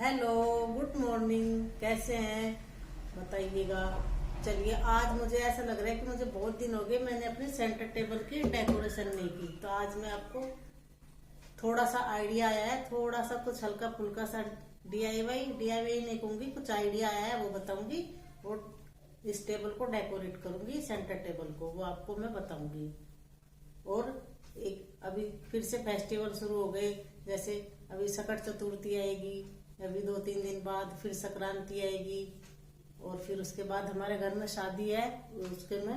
Hello, good morning. कैसे हैं बताइएगा। चलिए, आज मुझे ऐसा लग रहा है कि मुझे बहुत दिन हो गए मैंने अपने सेंटर टेबल की डेकोरेशन नहीं की। तो आज मैं आपको थोड़ा सा आइडिया आया है, थोड़ा सा कुछ हल्का फुल्का सा डीआईवाई नहीं कहूंगी, कुछ आइडिया आया है वो बताऊंगी। और इस टेबल को डेकोरेट करूंगी, सेंटर टेबल को, वो आपको मैं बताऊंगी। और एक अभी फिर से फेस्टिवल शुरू हो गए, जैसे अभी सकट चतुर्थी आएगी, अभी 2-3 दिन बाद फिर संक्रांति आएगी, और फिर उसके बाद हमारे घर में शादी है। उसके मैं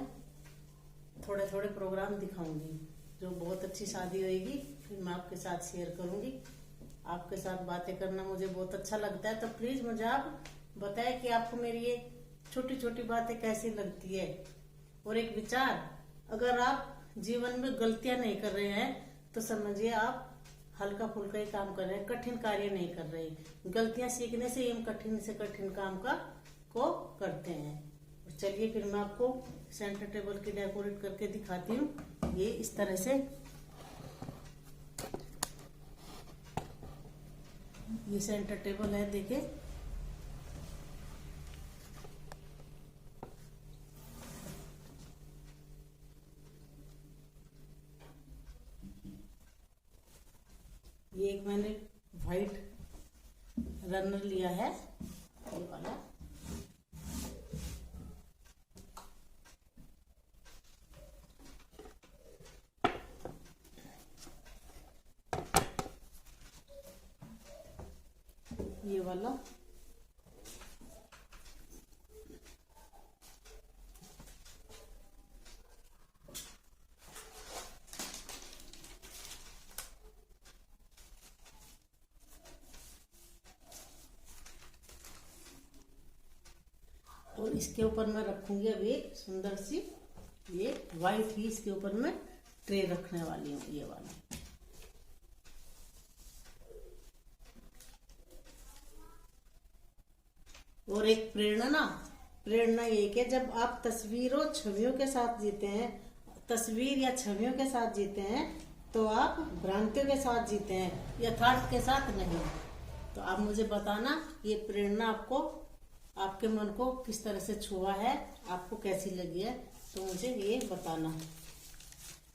थोड़े थोड़े प्रोग्राम दिखाऊंगी, जो बहुत अच्छी शादी होगी, फिर मैं आपके साथ शेयर करूंगी। आपके साथ बातें करना मुझे बहुत अच्छा लगता है, तो प्लीज मुझे आप बताएं कि आपको मेरी ये छोटी छोटी बातें कैसी लगती है। और एक विचार, अगर आप जीवन में गलतियां नहीं कर रहे हैं तो समझिए आप हल्का फुल्का ही काम कर रहे हैं, कठिन कार्य नहीं कर रहे। गलतियां सीखने से हम कठिन से कठिन काम को करते हैं। चलिए फिर मैं आपको सेंटर टेबल की डेकोरेट करके दिखाती हूँ। ये इस तरह से ये सेंटर टेबल है, देखिए। ये एक मैंने व्हाइट रनर लिया है, ये वाला। ये वाला और इसके ऊपर मैं रखूंगी अब एक सुंदर सी ये व्हाइट ही, इसके ऊपर मैं ट्रे रखने वाली हूँ, ये वाला। और एक प्रेरणा ये कि जब आप तस्वीरों छवियों के साथ जीते हैं, तस्वीर या छवियों के साथ जीते हैं, तो आप भ्रांतियों के साथ जीते हैं, यथार्थ के साथ नहीं। तो आप मुझे बताना ये प्रेरणा आपको, आपके मन को किस तरह से छुआ है, आपको कैसी लगी है, तो मुझे ये बताना।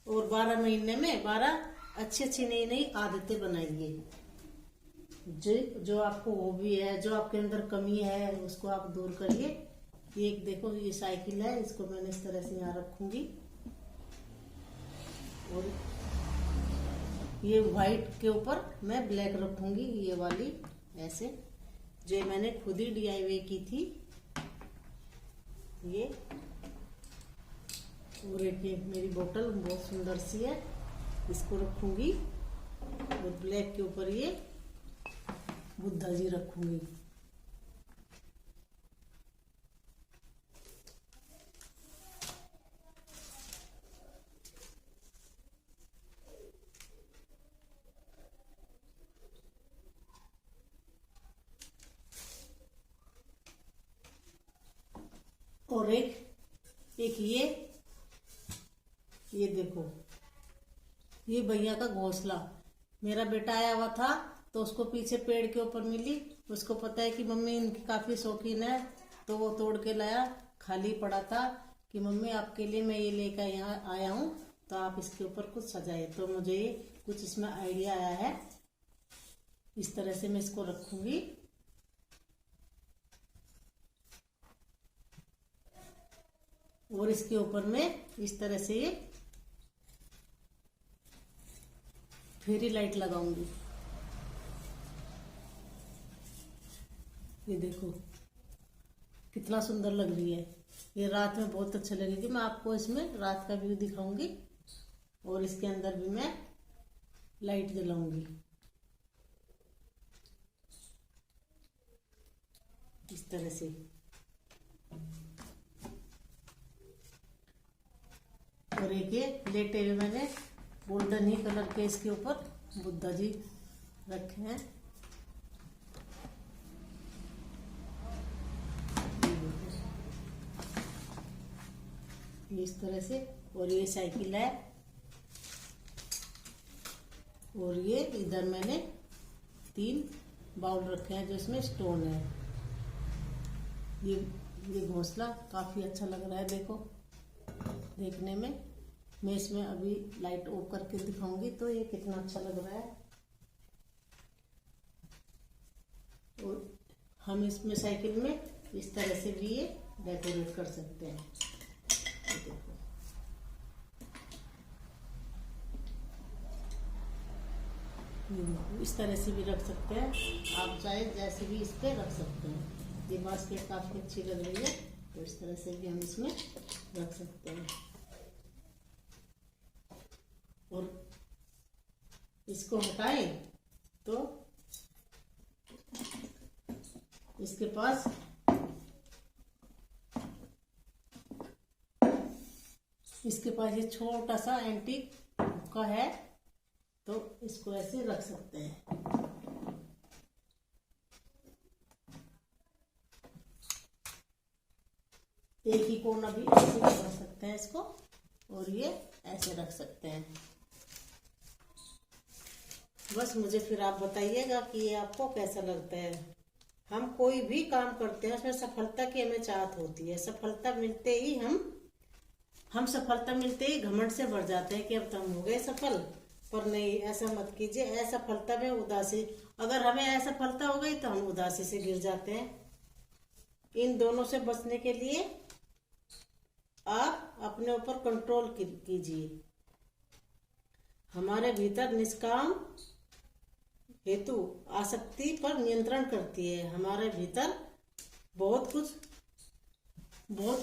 और 12 महीने में 12 अच्छी अच्छी नई नई आदतें बनाइए। जो आपको हॉबी है, जो आपके अंदर कमी है, उसको आप दूर करिए। ये देखो, ये साइकिल है, इसको मैंने इस तरह से यहाँ रखूंगी। और ये व्हाइट के ऊपर मैं ब्लैक रखूंगी, ये वाली ऐसे, जो मैंने खुद ही डीआईवाई की थी ये। और एक मेरी बोतल बहुत सुंदर सी है, इसको रखूंगी। और ब्लैक के ऊपर ये बुद्धा जी रखूंगी। और एक ये देखो, ये भैया का घोंसला। मेरा बेटा आया हुआ था तो उसको पीछे पेड़ के ऊपर मिली, उसको पता है कि मम्मी इनकी काफी शौकीन है, तो वो तोड़ के लाया। खाली पड़ा था कि मम्मी आपके लिए मैं ये लेकर यहाँ आया हूँ, तो आप इसके ऊपर कुछ सजाए। तो मुझे ये कुछ इसमें आइडिया आया है, इस तरह से मैं इसको रखूंगी। और इसके ऊपर में इस तरह से ये फेरी लाइट लगाऊंगी। ये देखो कितना सुंदर लग रही है, ये रात में बहुत अच्छा लगेगी। मैं आपको इसमें रात का व्यू दिखाऊंगी, और इसके अंदर भी मैं लाइट जलाऊंगी इस तरह से। और एक ये लेटे हुए मैंने गोल्डन ही कलर के इसके ऊपर बुद्धा जी रखे हैं, इस तरह से। और ये साइकिल है, और ये इधर मैंने 3 बाउल रखे हैं जो इसमें स्टोन है। ये घोंसला काफी अच्छा लग रहा है, देखो देखने में। मैं इसमें अभी लाइट ऑफ करके दिखाऊंगी तो ये कितना अच्छा लग रहा है। और हम इसमें साइकिल में इस तरह से भी ये डेकोरेट कर सकते हैं। देखो इस तरह से भी रख सकते हैं, आप चाहे जैसे भी इस पे रख सकते हैं। ये बास्केट काफी अच्छी लग रही है तो इस तरह से भी हम इसमें रख सकते हैं। और इसको हटाएं तो इसके पास ये छोटा सा एंटीक का है तो इसको ऐसे रख सकते हैं। एक ही कोना भी ऐसे कर सकते हैं इसको, और ये ऐसे रख सकते हैं। बस मुझे फिर आप बताइएगा कि ये आपको कैसा लगता है। हम कोई भी काम करते हैं उसमें सफलता की हमें चाहत होती है। सफलता मिलते ही हम सफलता मिलते ही घमंड से भर जाते हैं कि अब तो हम हो गए सफल। पर नहीं, ऐसा मत कीजिए। असफलता में उदासी, अगर हमें असफलता हो गई तो हम उदासी से गिर जाते हैं। इन दोनों से बचने के लिए आप अपने ऊपर कंट्रोल कीजिए। हमारे भीतर निष्काम हेतु आसक्ति पर नियंत्रण करती है। हमारे भीतर बहुत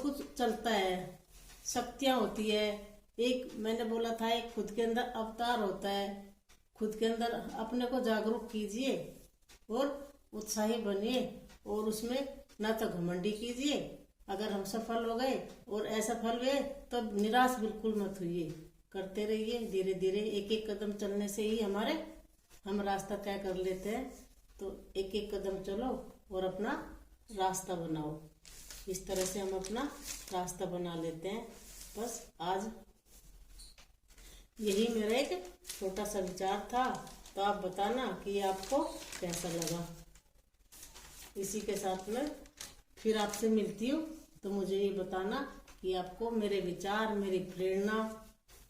कुछ चलता है, शक्तियां होती है। एक मैंने बोला था, एक खुद के अंदर अवतार होता है। खुद के अंदर अपने को जागरूक कीजिए और उत्साही बनिए, और उसमें ना तो घमंडी कीजिए। अगर हम सफल हो गए और असफल हुए तो निराश बिल्कुल मत होइए, करते रहिए। धीरे धीरे एक एक कदम चलने से ही हम रास्ता तय कर लेते हैं। तो एक एक कदम चलो और अपना रास्ता बनाओ। इस तरह से हम अपना रास्ता बना लेते हैं। बस आज यही मेरा एक छोटा सा विचार था, तो आप बताना कि आपको कैसा लगा। इसी के साथ में फिर आपसे मिलती हूँ, तो मुझे ये बताना कि आपको मेरे विचार, मेरी प्रेरणा,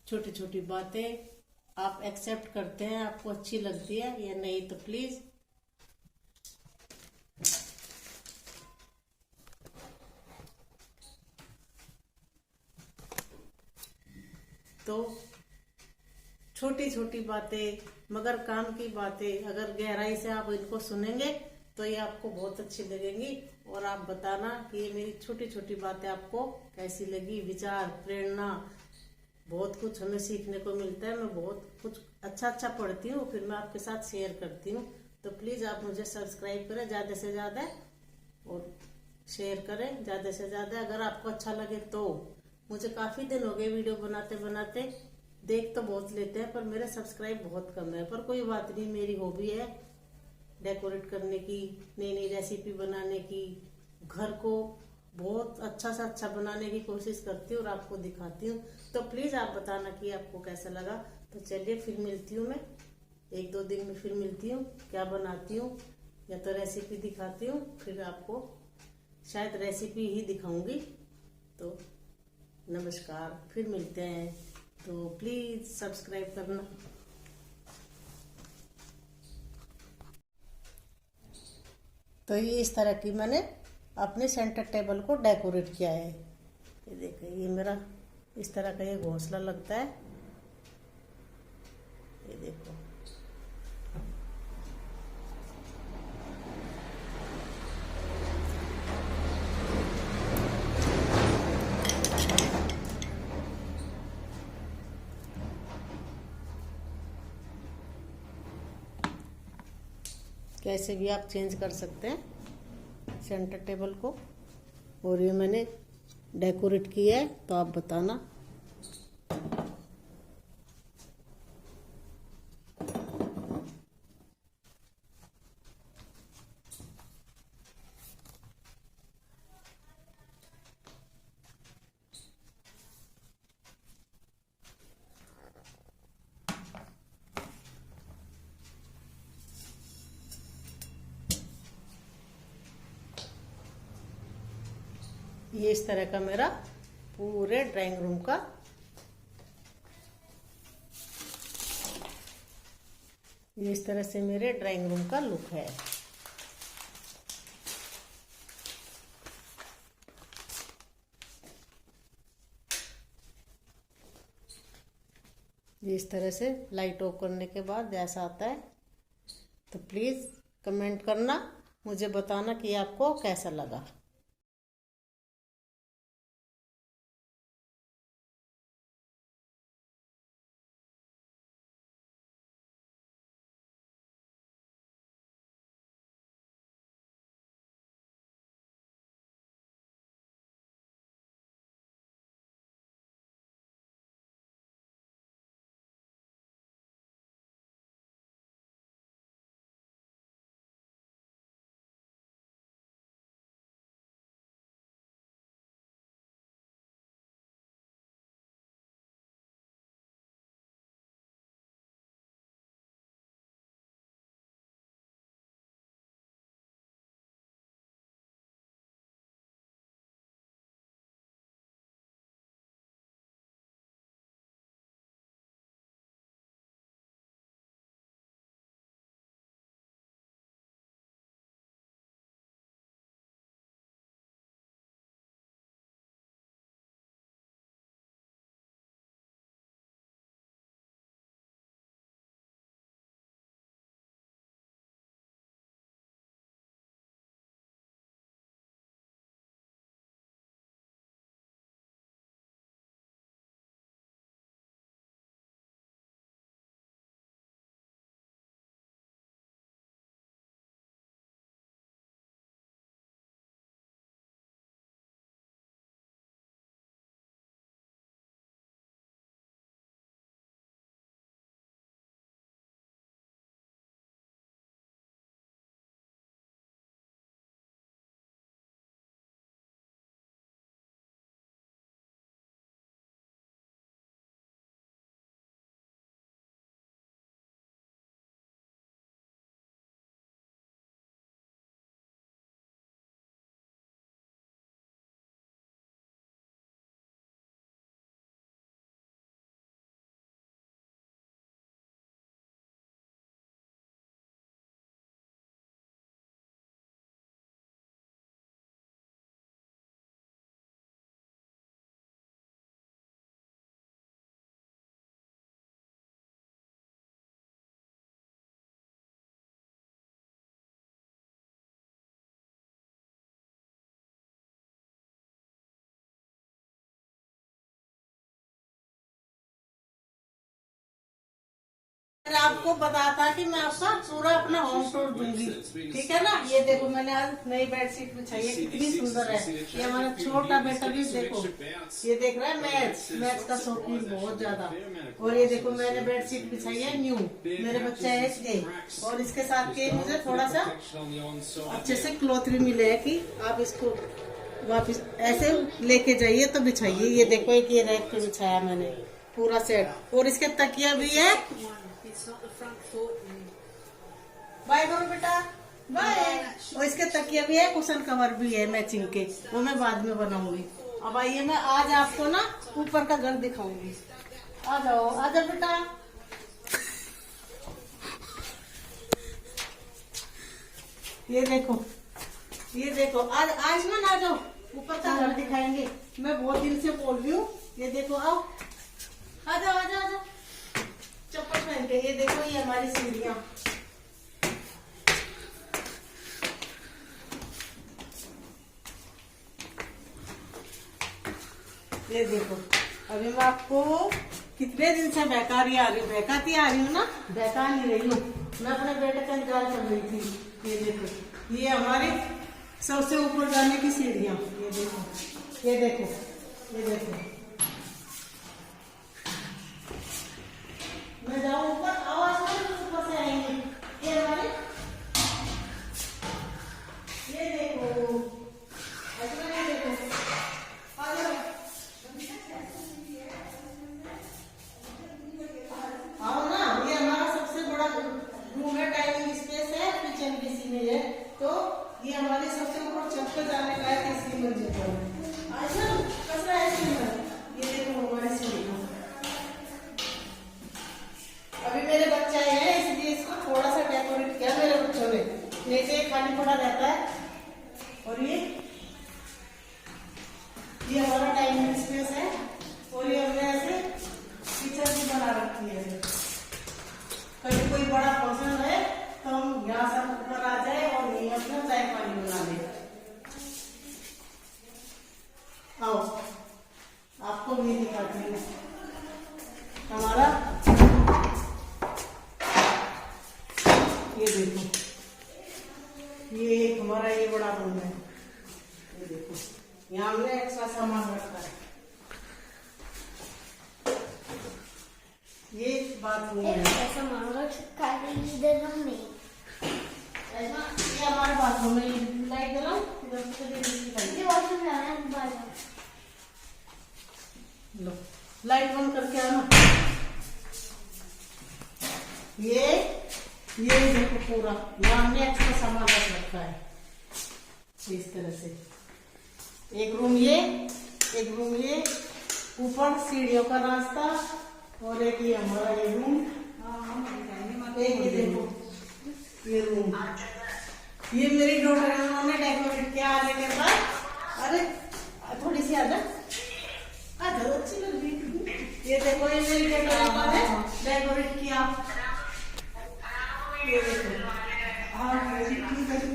छोटी छोटी बातें आप एक्सेप्ट करते हैं, आपको अच्छी लगती है या नहीं। तो प्लीज छोटी छोटी बातें मगर काम की बातें, अगर गहराई से आप इनको सुनेंगे तो ये आपको बहुत अच्छी लगेंगी। और आप बताना कि ये मेरी छोटी छोटी बातें आपको कैसी लगी। विचार, प्रेरणा, बहुत कुछ हमें सीखने को मिलता है। मैं बहुत कुछ अच्छा पढ़ती हूँ, फिर मैं आपके साथ शेयर करती हूँ। तो प्लीज़ आप मुझे सब्सक्राइब करें ज़्यादा से ज़्यादा, और शेयर करें ज़्यादा से ज़्यादा। अगर आपको अच्छा लगे तो। मुझे काफ़ी दिन हो गए वीडियो बनाते बनाते, देख तो बहुत लेते हैं पर मेरे सब्सक्राइब बहुत कम है। पर कोई बात नहीं, मेरी हॉबी है डेकोरेट करने की, नई नई रेसिपी बनाने की, घर को बहुत अच्छा से अच्छा बनाने की कोशिश करती हूँ और आपको दिखाती हूँ। तो प्लीज़ आप बताना कि आपको कैसा लगा। तो चलिए फिर मिलती हूँ मैं, एक दो दिन में फिर मिलती हूँ, क्या बनाती हूँ या तो रेसिपी दिखाती हूँ। फिर आपको शायद रेसिपी ही दिखाऊंगी। तो नमस्कार, फिर मिलते हैं। तो प्लीज़ सब्सक्राइब करना। तो ये इस तरह की मैंने अपने सेंटर टेबल को डेकोरेट किया है। ये देखिए, ये मेरा इस तरह का ये घोंसला लगता है। ये देखो, कैसे भी आप चेंज कर सकते हैं सेंटर टेबल को। और ये मैंने डेकोरेट किया है, तो आप बताना। ये इस तरह का मेरा पूरे ड्राइंग रूम का ये इस तरह से मेरे ड्राइंग रूम का लुक है। ये इस तरह से लाइट ऑफ करने के बाद जैसा आता है, तो प्लीज़ कमेंट करना, मुझे बताना कि आपको कैसा लगा। मैंने आपको बताया था कि मैं आपका पूरा अपना होम टूर दूंगी, ठीक है ना। ये देखो मैंने आज नई बेडशीट बिछाई है, कितनी सुंदर है। ये हमारा छोटा बेटा भी देखो, ये देख रहा है मैच का शौकीन बहुत ज्यादा। और ये देखो मैंने बेडशीट बिछाई है न्यू, मेरे बच्चे है इसके। और इसके साथ के मुझे थोड़ा सा अच्छे से क्लॉथ भी मिले है कि आप इसको वापिस ऐसे लेके जाइए तो बिछाइए। ये देखो एक ये रैक पे बिछाया मैंने पूरा सेट। और इसके तकिया भी है। बाय करो बेटा, बाय। और इसके तकिया भी है, कुशन कवर भी है मैचिंग के, वो मैं बाद में बनाऊंगी। अब आइए मैं आज आपको ना ऊपर का घर दिखाऊंगी। आ जाओ, आ जाओ बेटा। ये देखो, ये देखो, आज ना आ जाओ, ऊपर का घर दिखाएंगे। मैं बहुत दिन से बोल रही हूँ। ये देखो, आओ, आ जाओ, आ जाओ, आ जाओ चप्पल पहन के। ये देखो, ये हमारी सीढ़ियाँ। ये देखो, अभी मैं आपको कितने दिन से बेकारी आ रही हूँ, बेकाती आ रही हूँ ना, बेका नहीं रही हूँ। मैं अपने बेटे का इंतजार कर रही थी। ये देखो, ये हमारी सबसे ऊपर जाने की सीढ़ियाँ। ये देखो, ये देखो, ये देखो। मैं जाऊँ ऊपर, आवाज ऊपर से आएंगे। ये हमारी, ये देखो, ये देखो, आओ ना। ये हमारा सबसे बड़ा रूम है, डाइनिंग स्पेस है, किचन भी इसी में है। तो ये हमारी सबसे ऊपर छत पे जाने का है, तीसरी मंजिल पर। पड़ा रहता है। और ये हमारा डाइनिंग स्पेस है। और ये हमने ऐसे किचन भी बना रखी है। कभी कोई बड़ा फंक्शन है तो हम यहाँ सब ऊपर आ जाए और यहीं अपना चाय पानी बना ले। आओ आपको भी दिखाती हूँ हमारा। ये देखो, ये हमारा ये बड़ा रूम है। ये देखो, यहाँ हमने एक्स्ट्रा सामान रखा है। ये बाथरूम है। ऐसा मांगा इधर हम नहीं ऐसा ये हमारे बाथरूम में लाइट जलाओ। इधर से ये वॉशरूम में आना है। लो लाइट बंद करके आना। ये देखो पूरा यहाँ हमने एक्स्ट्रा सामान रख रखा है इस तरह से। एक रूम ये ऊपर सीढ़ियों का रास्ता। और एक ये हमारा ये रूम। एक ये देखो ये रूम। ये मेरी डॉटर है, उन्होंने डेकोरेट किया आने के बाद। अरे थोड़ी सी आदत अच्छी लग रही। ये देखो ये मेरी डॉटर ने डेकोरेट किया। ये देखो।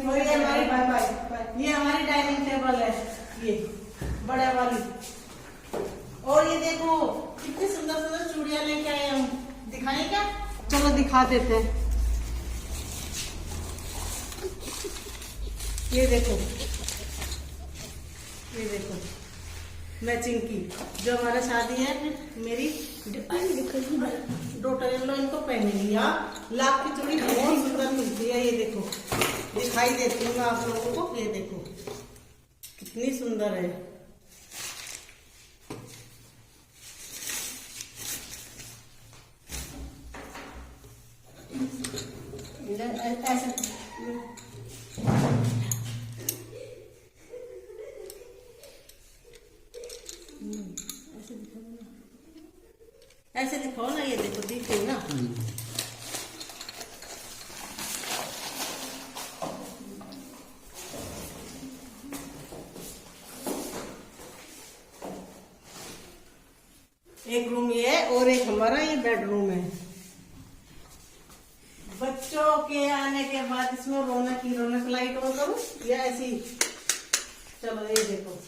और ये हमारी डाइनिंग टेबल है, ये बड़े वाली। और ये देखो कितनी सुंदर सुंदर चूड़ियां लेके आए हम। दिखाएं क्या? चलो दिखा देते हैं। ये देखो मैचिंग की जो हमारा शादी है मेरी डॉटर इन लोग इनको पहनेगी। यहाँ लाख की चूड़ी बहुत सुंदर मिलती है। ये देखो दिखाई देती हूँ मैं आप लोगों को। ये देखो कितनी सुंदर है। ऐसे ऐसे दिखाओ ना। ये देखो दिखे ना। एक रूम ये है और एक हमारा ये बेडरूम है। बच्चों के आने के बाद इसमें रौनक लाइट ऑन करूं या ऐसी? चलो ये देखो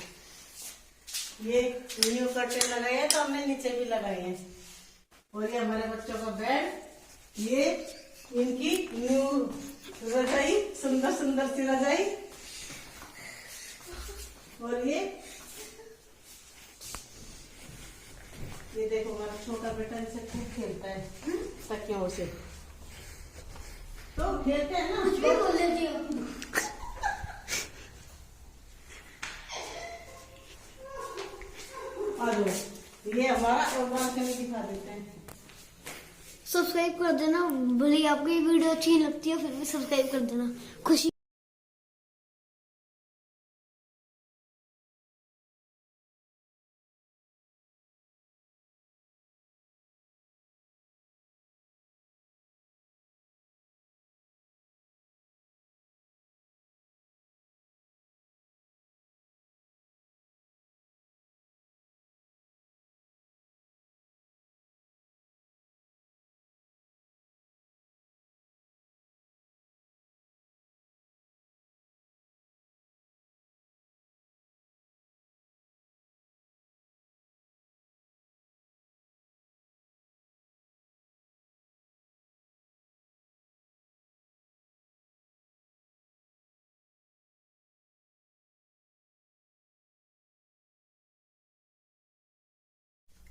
ये न्यू कर्टेन लगाए हैं तो हमने नीचे भी लगाए हैं। और ये हमारे बच्चों का बेड। ये इनकी न्यू रजाई, सुंदर सुंदर सी रजाई। और ये देखो हमारा छोटा बेटा इनसे खूब खेलता है तकियों से। तो खेलते हैं ना। ये हमारा और बालकनी दिखा देते हैं। सब्सक्राइब कर देना। भले ही आपको ये वीडियो अच्छी लगती है फिर भी सब्सक्राइब कर देना। खुशी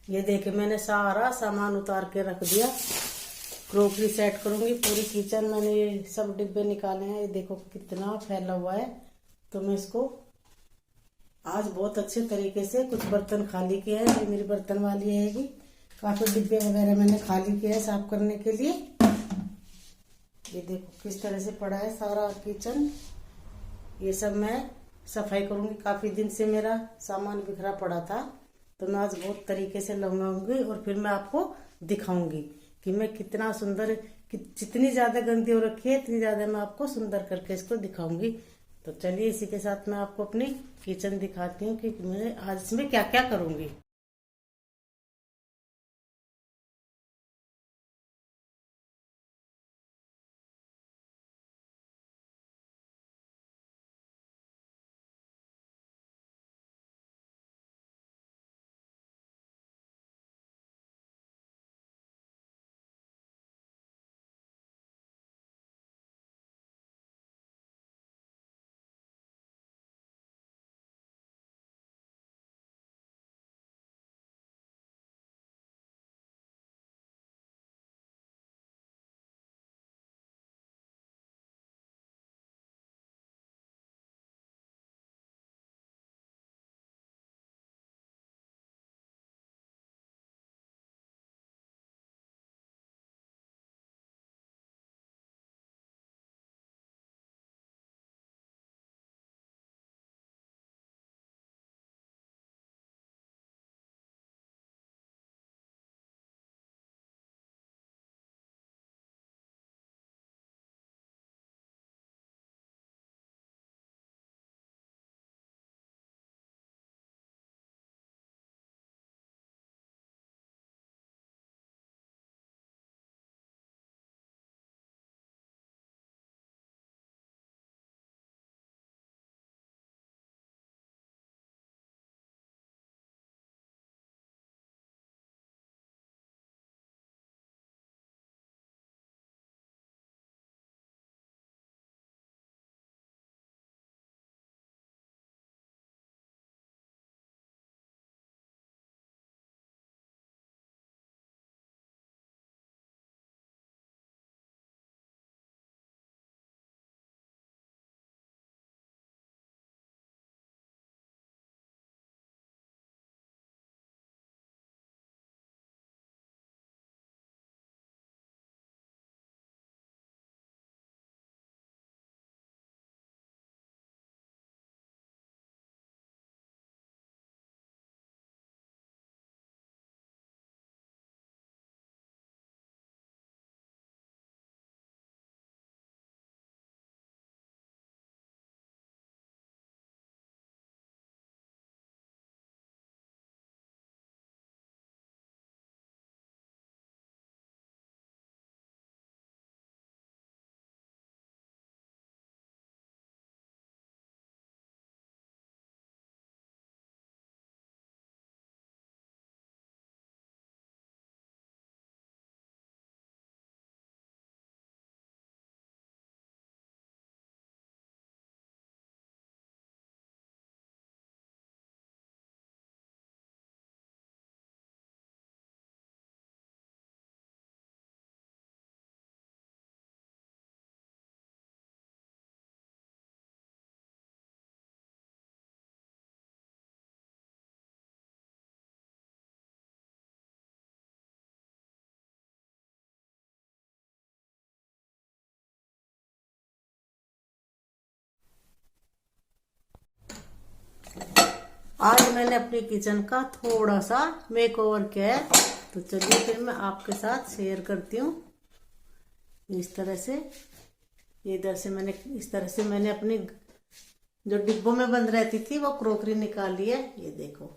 ये देखे मैंने सारा सामान उतार के रख दिया। क्रोकरी सेट करूंगी पूरी किचन। मैंने ये सब डिब्बे निकाले हैं। ये देखो कितना फैला हुआ है। तो मैं इसको आज बहुत अच्छे तरीके से कुछ बर्तन खाली किए हैं। ये मेरी बर्तन वाली है। काफी डिब्बे वगैरह मैंने खाली किए हैं साफ करने के लिए। ये देखो किस तरह से पड़ा है सारा किचन। ये सब मैं सफाई करूंगी। काफी दिन से मेरा सामान बिखरा पड़ा था तो मैं आज बहुत तरीके से लगाऊंगी और फिर मैं आपको दिखाऊंगी कि मैं कितना सुंदर कि जितनी ज्यादा गंदी हो रखी है इतनी ज्यादा मैं आपको सुंदर करके इसको दिखाऊंगी। तो चलिए इसी के साथ मैं आपको अपनी किचन दिखाती हूँ कि मैं आज इसमें क्या क्या करूंगी। आज मैंने अपनी किचन का थोड़ा सा मेकओवर किया है, तो चलिए फिर मैं आपके साथ शेयर करती हूँ। इस तरह से इस तरह से मैंने अपनी जो डिब्बों में बंद रहती थी वो क्रोकरी निकाल ली है, ये देखो।